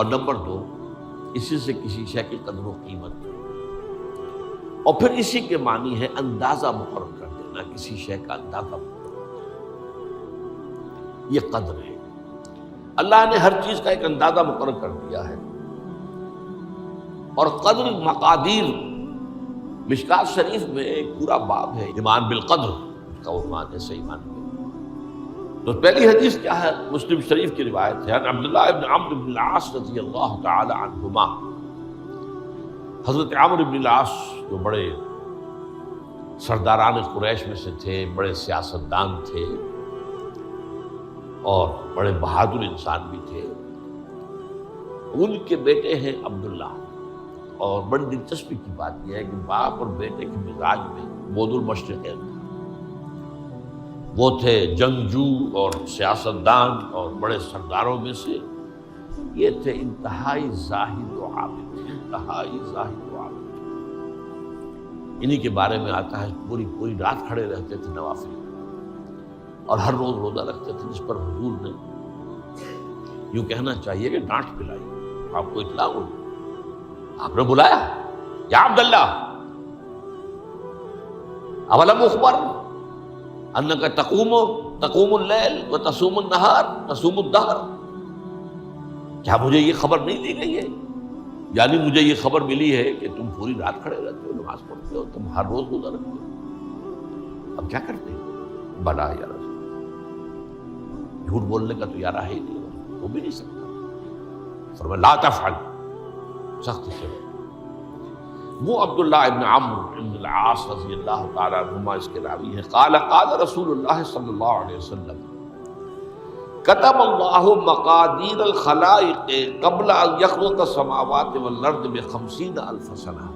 اور نمبر 2 اسی سے کسی شے کی قدر و قیمت، اور پھر اسی کے معنی ہے اندازہ مقرر کر دینا، کسی شے کا اندازہ مقرر کر دینا، یہ قدر ہے۔ اللہ نے ہر چیز کا ایک اندازہ مقرر کر دیا ہے، اور قدر مقادیر مشکات شریف میں ایک پورا باب ہے، ایمان بالقدر کا عنوان ہے صحیح معنی میں۔ تو پہلی حدیث کیا ہے؟ مسلم شریف کی روایت ہے، عن عبداللہ ابن عمرو بن العاص رضی اللہ تعالی عنہما، حضرت عمرو بن العاص جو بڑے سرداران قریش میں سے تھے، بڑے سیاستدان تھے اور بڑے بہادر انسان بھی تھے، ان کے بیٹے ہیں عبداللہ۔ اور بڑی دلچسپی کی بات یہ ہے کہ باپ اور بیٹے کے مزاج میں بود المشرقین تھا، وہ تھے جنگجو اور سیاستدان اور بڑے سرداروں میں سے، یہ تھے انتہائی زاہد و عابد، انتہائی زاہد و عابد۔ انہی کے بارے میں آتا ہے پوری پوری رات کھڑے رہتے تھے نوافل، اور ہر روز روزہ رکھتے تھے، جس پر حضور نے یوں کہنا چاہیے کہ ڈانٹ پلائی۔ آپ کو اطلاع ہوئی، آپ نے بلایا، یا عبداللہ اولم اخبر انک تقوم اللیل وتصوم النہار تصوم الدہر، کیا مجھے یہ خبر نہیں دی گئی ہے؟ یعنی مجھے یہ خبر ملی ہے کہ تم پوری رات کھڑے رہتے ہو، نماز پڑھتے ہو، تم ہر روز روزہ رکھتے ہو، اب کیا کرتے ہو؟ بلا یا رسول، جھوٹ بولنے کا تو یارہ ہے ہی نہیں، وہ بھی نہیں سکتا۔ فرمایا لا تفعل، سخت سے۔ وہ عبداللہ ابن عمرو بن العاص رضی اللہ تعالیٰ عنہما اس کے راوی ہیں، قال رسول اللہ صلی اللہ علیہ وسلم کتب اللہ مقادیر الخلائق قبل ان یخلق السماوات والارض ب50,000 سنہ۔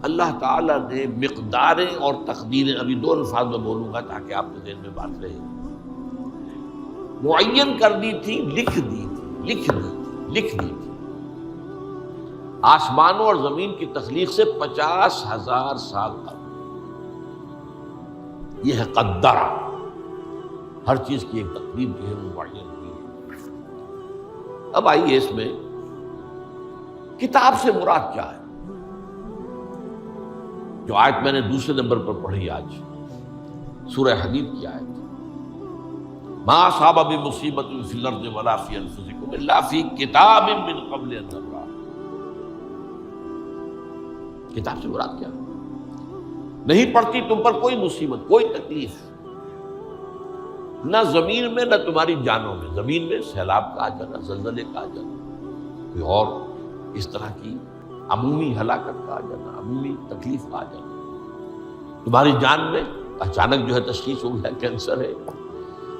اللہ تعالیٰ نے مقداریں اور تقدیریں، ابھی 2 الفاظ میں بولوں گا تاکہ آپ کے ذہن میں بات رہے، معین کر دی تھی، لکھ دی تھی آسمانوں اور زمین کی تخلیق سے 50,000 سال قبل۔ یہ ہے قدر، ہر چیز کی ایک تقدیر جو ہے وہ معین کی ہے۔ اب آئیے اس میں کتاب سے مراد کیا ہے؟ جو آیت میں نے دوسرے نمبر پر پڑھی آج، سورہ حدید کی آیت، ما اصاب بمصیبۃ فی الارض ولا فی انفسکم الا فی کتاب من قبل ان نبرأ۔ کتاب سے مراد کیا؟ نہیں پڑتی تم پر کوئی مصیبت، کوئی تکلیف، نہ زمین میں نہ تمہاری جانوں میں۔ زمین میں سیلاب کا آ جانا، زلزلے کا آ جانا، کوئی اور اس طرح کی عمومی ہلاکت کا آ جانا، عمومی تکلیف کا آ جانا۔ تمہاری جان میں اچانک جو ہے تشخیص ہو گیا کینسر ہے،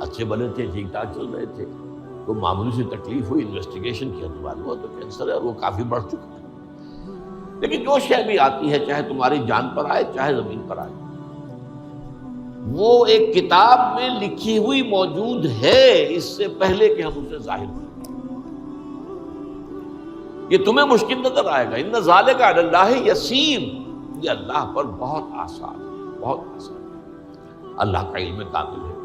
اچھے بنے تھے، ٹھیک ٹھاک چل رہے تھے، تو معمولی سی تکلیف ہوئی، انویسٹیگیشن کیا تو معلوم ہوا تو کینسر ہے، اور وہ کافی بڑھ چکا ہے۔ لیکن جو شے بھی آتی ہے، چاہے تمہاری جان پر آئے چاہے زمین پر آئے، وہ ایک کتاب میں لکھی ہوئی موجود ہے، اس سے پہلے کہ ہم اسے ظاہر کریں۔ یہ تمہیں مشکل نظر آئے گا، ان ذالک علی اللہ یسیر، یہ اللہ پر بہت آسان، بہت آسان۔ اللہ کا علم کامل ہے۔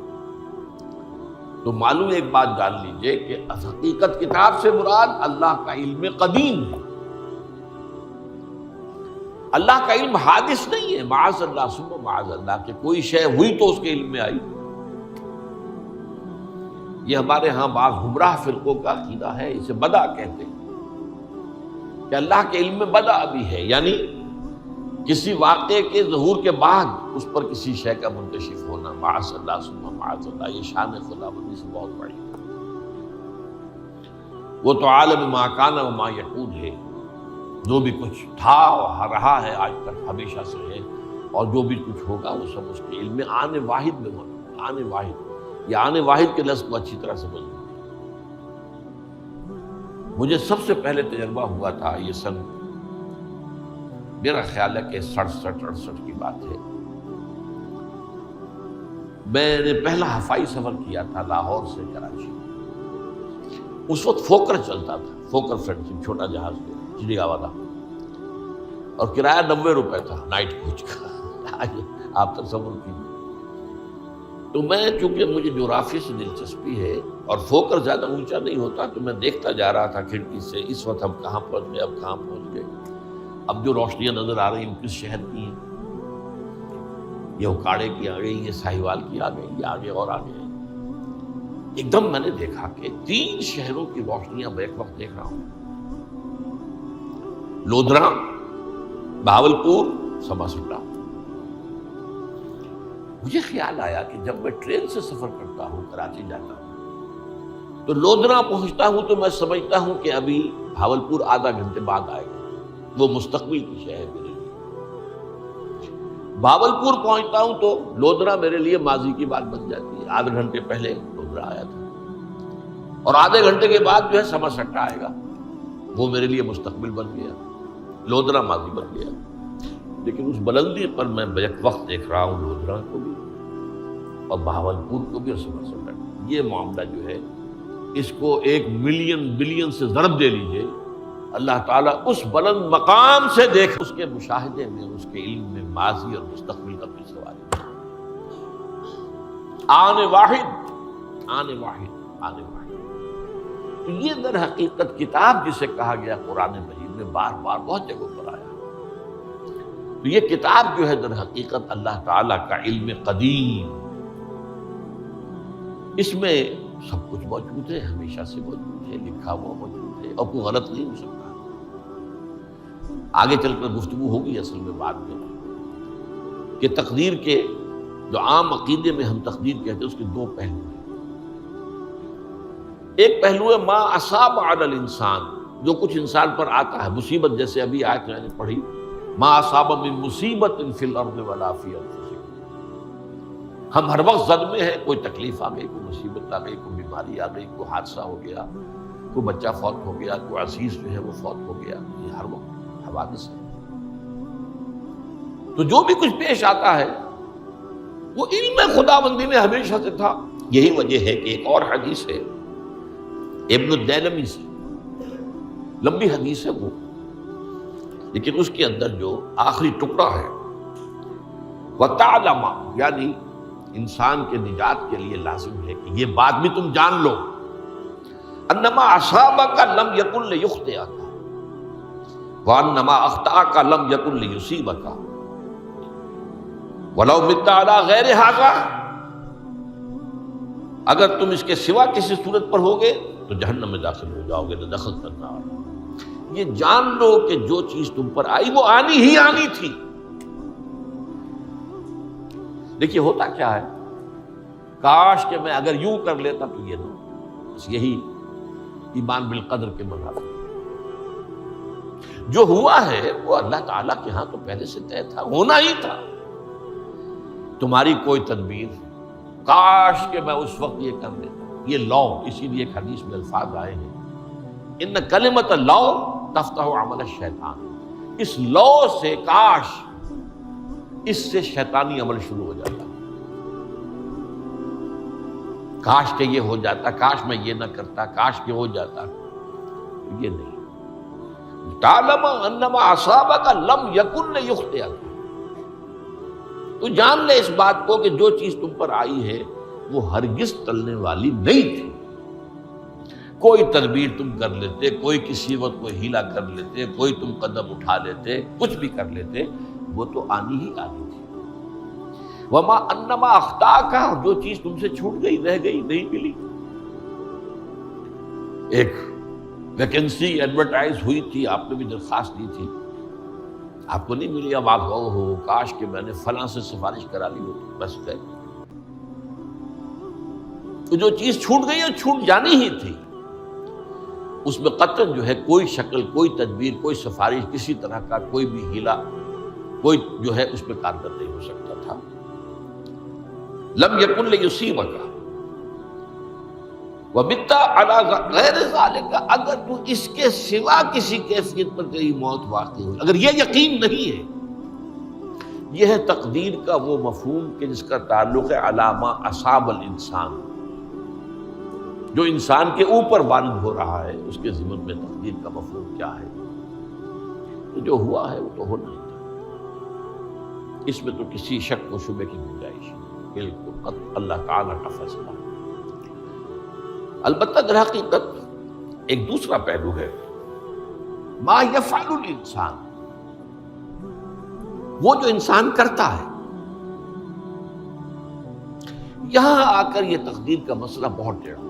تو معلوم ایک بات جان لیجئے کہ حقیقت کتاب سے مراد اللہ کا علم قدیم ہے۔ اللہ کا علم حادث نہیں ہے، معاذ اللہ ثم معاذ اللہ، کہ کوئی شے ہوئی تو اس کے علم میں آئی۔ یہ ہمارے ہاں بعض گمراہ فرقوں کا عقیدہ ہے، اسے بدع کہتے ہیں، کہ اللہ کے علم میں بدع بھی ہے، یعنی کسی واقعے کے ظہور کے بعد اس پر کسی شے کا منکشف ہونا، معاذ اللہ ثم معاذ اللہ۔ یہ شان خداوندی سے بہت بڑی ہے۔ وہ تو عالم ما کان و ما یکون ہے، جو بھی کچھ تھا اور رہا ہے آج تک، ہمیشہ سے ہے، اور جو بھی کچھ ہوگا وہ سب اس کے علم میں آنے واحد میں موجود ہے۔ آنے واحد، یہ آنے واحد کے لفظ کو اچھی طرح سمجھ لیں۔ مجھے سب سے پہلے تجربہ ہوا تھا، یہ سن میرا خیال ہے کہ 67-68 کی بات ہے۔ میں نے پہلا ہفائی سفر کیا تھا لاہور سے کراچی۔ اس وقت فوکر چلتا تھا، فوکر فرینڈشپ، چھوٹا جہاز چڑیا والا، اور کرایہ 90 روپے تھا نائٹ کوچ کا۔ آپ تصور کیجیے، تو میں چونکہ مجھے جغرافیہ سے دلچسپی ہے اور فوکس زیادہ اونچا نہیں ہوتا، تو میں دیکھتا جا رہا تھا کھڑکی سے، اس وقت ہم کہاں پہنچ گئے، اب کہاں پہنچ گئے، اب جو روشنیاں نظر آ رہی ہیں کس شہر کی ہیں، یہ اکاڑے کی آ گئی، یہ ساہیوال کی آ گئی، یہ آگے اور آگے۔ ایک دم میں نے دیکھا کہ 3 شہروں کی روشنیاں میں ایک وقت دیکھ رہا ہوں، لودھرا، بہاولپور، سماسٹا۔ مجھے خیال آیا کہ جب میں ٹرین سے سفر کرتا ہوں، کراچی جاتا ہوں، تو لودھرا پہنچتا ہوں تو میں سمجھتا ہوں کہ ابھی بہاولپور آدھا گھنٹے بعد آئے گا، وہ مستقبل کی شہر میرے لیے۔ بہاولپور پہنچتا ہوں تو لودھرا میرے لیے ماضی کی بات بن جاتی ہے، آدھے گھنٹے پہلے لودھرا آیا تھا، اور آدھے گھنٹے کے بعد جو ہے سماسٹا آئے گا، وہ میرے لیے مستقبل بن گیا، لودھرا ماضی بن گیا۔ لیکن اس بلندی پر میں بیک وقت دیکھ رہا ہوں لودھرا کو بھی اور بہاولپور کو بھی اور سماسٹا کو۔ یہ معاملہ جو ہے اس کو 1 ملین بلین سے ضرب دے لیجئے، اللہ تعالیٰ اس بلند مقام سے دیکھ، اس کے مشاہدے میں، اس کے علم میں ماضی اور مستقبل کا کوئی سوال نہیں۔ آنے واحد، آنے واحد، آنے واحد۔ تو یہ در حقیقت کتاب جسے کہا گیا قرآن مجید میں بار بار بہت جگہوں پر آیا، تو یہ کتاب جو ہے در حقیقت اللہ تعالیٰ کا علم قدیم، اس میں سب کچھ موجود ہے، ہمیشہ سے موجود ہے، لکھا ہوا موجود ہے، اور کوئی غلط نہیں ہو سکتا۔ آگے چل کر گفتگو ہوگی اصل میں بعد میں کہ تقدیر کے جو عام عقیدے میں ہم تقدیر کہتے ہیں اس کے 2 پہلو ہیں۔ ایک پہلو ہے ما اصاب علی الانسان، جو کچھ انسان پر آتا ہے مصیبت، جیسے ابھی آیت میں نے پڑھی ما اصاب من مصیبت فی الارض ولا فی انفسکم۔ ہم ہر وقت زد میں ہیں، کوئی تکلیف آ گئی، کوئی مصیبت آ گئی، کوئی بیماری آ گئی، کوئی حادثہ ہو گیا، کوئی بچہ فوت ہو گیا، کوئی عزیز جو ہے وہ فوت ہو گیا، یہ ہر وقت حوادث ہے۔ تو جو بھی کچھ پیش آتا ہے وہ علم خداوندی میں ہمیشہ سے تھا۔ یہی وجہ ہے کہ ایک اور حدیث ہے ابن الدیلمی سے، لمبی حدیث ہے وہ، لیکن اس کے اندر جو آخری ٹکڑا ہے وَتَعْلَمَ، یعنی انسان کے نجات کے لیے لازم ہے کہ یہ بات بھی تم جان لو، انما اصابک لم یکن لیخطئک وانما اخطأک لم یکن لیصیبک ولو مت علی غیر ھذا، اگر تم اس کے سوا کسی صورت پر ہوگے تو جہنم میں داخل ہو جاؤ گے، دخل کرنا۔ یہ جان لو کہ جو چیز تم پر آئی وہ آنی ہی آنی تھی۔ دیکھیے ہوتا کیا ہے، کاش کہ میں اگر یوں کر لیتا تو یہ نہ، بس یہی ایمان بالقدر کے مذہب۔ جو ہوا ہے وہ اللہ تعالیٰ کے ہاں تو پہلے سے طے تھا، ہونا ہی تھا۔ تمہاری کوئی تدبیر، کاش کہ میں اس وقت یہ کر لیتا، یہ لو، اسی لیے ایک حدیث میں الفاظ آئے ہیں ان کلمۃ لو تفتح عمل الشیطان، اس لو سے، کاش، اس سے شیطانی عمل شروع ہو جاتا، کاش کہ یہ ہو جاتا، کاش میں یہ نہ کرتا، کاش کہ ہو جاتا، یہ نہیں۔ تعلم انما اصابک لم یکن لیخطئک، تو جان لے اس بات کو کہ جو چیز تم پر آئی ہے وہ ہرگز ٹلنے والی نہیں تھی۔ کوئی تدبیر تم کر لیتے، کوئی کسی وقت کوئی ہیلا کر لیتے، کوئی تم قدم اٹھا لیتے، کچھ بھی کر لیتے، وہ تو آنی ہی آنی تھی۔ وما انما اخطاک، جو چیز تم سے چھوٹ گئی، رہ گئی، نہیں ملی۔ ایک ویکنسی ایڈورٹائز ہوئی تھی، آپ نے بھی درخواست دی تھی، آپ کو نہیں ملی، اب آپ ہو کاش کہ میں نے فلاں سے سفارش کرا لی ہوتی، بس گئے۔ تو جو چیز چھوٹ گئی اور چھوٹ جانی ہی تھی، اس میں قطعاً جو ہے کوئی شکل، کوئی تدبیر، کوئی سفارش، کسی طرح کا کوئی بھی ہیلا، کوئی جو ہے اس پہ کارگر نہیں ہو سکتا تھا۔ لم یکن لیصیبک وبت علی غیر ذالک، اگر تو اس کے سوا کسی کیفیت پر تیری موت واقع ہوئی، اگر یہ یقین نہیں ہے، یہ ہے تقدیر کا وہ مفہوم کہ جس کا تعلق ہے علی ما اصاب الانسان، جو انسان کے اوپر وارد ہو رہا ہے، اس کے ضمن میں تقدیر کا مفہوم کیا ہے؟ تو جو ہوا ہے وہ تو ہونا ہی تھا، اس میں تو کسی شک و شبے کی گنجائش نہیں۔ بالکل اللہ تعالیٰ کا فیصلہ. البتہ در حقیقت ایک دوسرا پہلو ہے، ما یفعل الانسان، وہ جو انسان کرتا ہے. یہاں آ کر یہ تقدیر کا مسئلہ بہت ٹیڑھا.